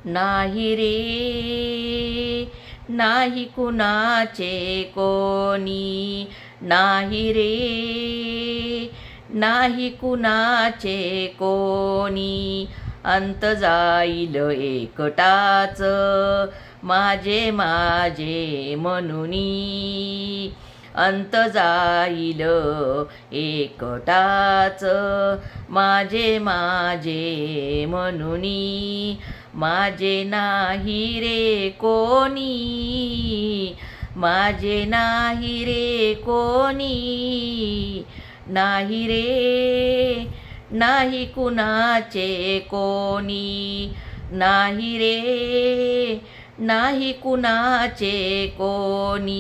नाही रे नाही कुणाचे कोणी, नाही रे नाही कुणाचे कोणी. अंत जाईल एकटाच माझे माझे म्हणुनी, अंत जाईल एकटाच माझे माझे म्हणुनी. माझे नाही रे कोणी, माझे नाही रे कोणी, नाही रे नाही कुणाचे कोणी, नाही रे नाही कुणाचे कोणी,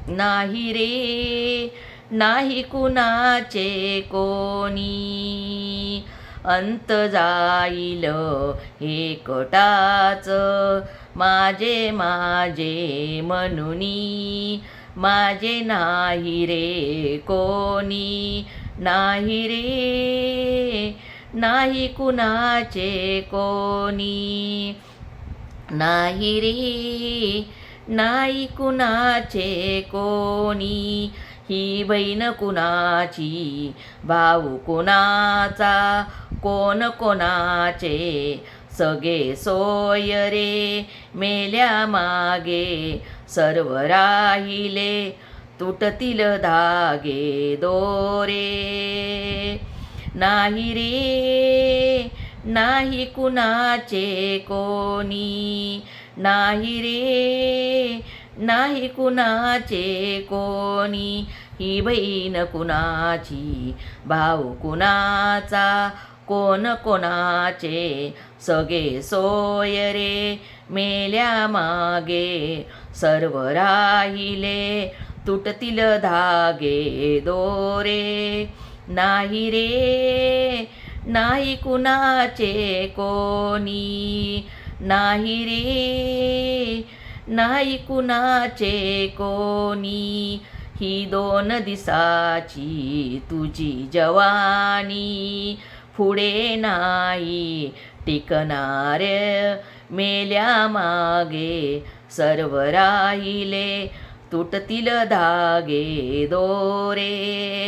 नाही रे नाही कुणाचे कोणी. अंत जाईल एकटाच माझे माझे म्हणुनी, माझे नाही रे कोणी, नाही रे नाही कुणाचे कोणी, नाही रे नाही कुणाचे कोणी. ही बहीण कुणाची, भाऊ कुणाचा, कोण कोणाचे, सगळे सोय रे मेल्या मागे. सर्व राहिले तुटतील धागे दोरे, नाही रे नाही कुणाचे कोणी, नाही रे नाही कुणाचे कोणी. ही बहीण कुणाची, भाऊ कुणाचा, कोण कोणाचे, सगळे सोय रे मेल्या मागे. सर्व राहिले तुटतील धागे दोरे, नाही रे नाही कुणाचे कोणी, नाही रे नाही कुणाचे कोणी. ही 2 दिसाची तुझी जवानी, पुढे नाही टिकणार मेल्या मागे. सर्व राहिले तुटतील धागे दोरे,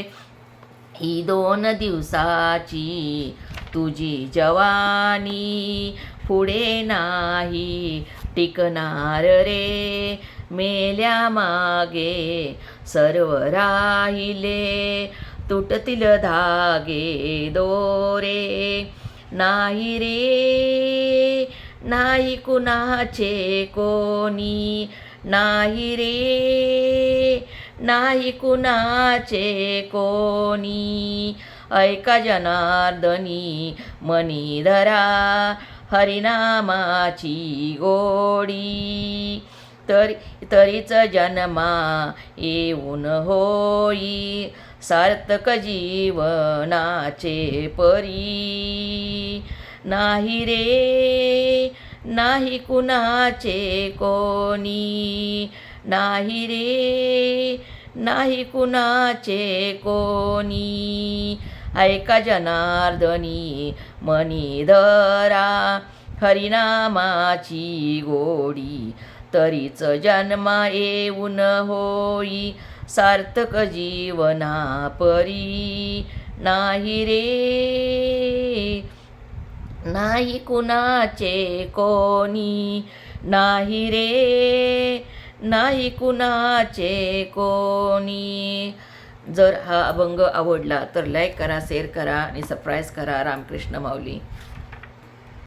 ही 2 दिवसाची तुझी जवानी, पुढे नाही टिकणार रे मेल्या मागे. सर्व राहिले तुटतील धागे दोरे, नाही रे नाही कुणाचे कोणी, नाही रे नाही कुणाचे कोणी. ऐका जनार्दनी मनी धरा हरिनामाची गोडी, तरीच जन्मा येऊन होई सार्थक जीवनाचे परी. नाही रे नाही कुणाचे कोणी, नाही रे नाही कुणाचे कोणी. ऐका जनार्दनी मनी धरा हरिनामाची गोडी, तरीच जन्मा येऊन होई सार्थक जीवना परी. नाही रे नाही कुणाचे कोणी, नाही रे नाही कुणाचे कोणी. जर हा अभंग आवडला तर लाईक करा, शेअर करा आणि सबस्क्राईब करा. रामकृष्ण माऊली.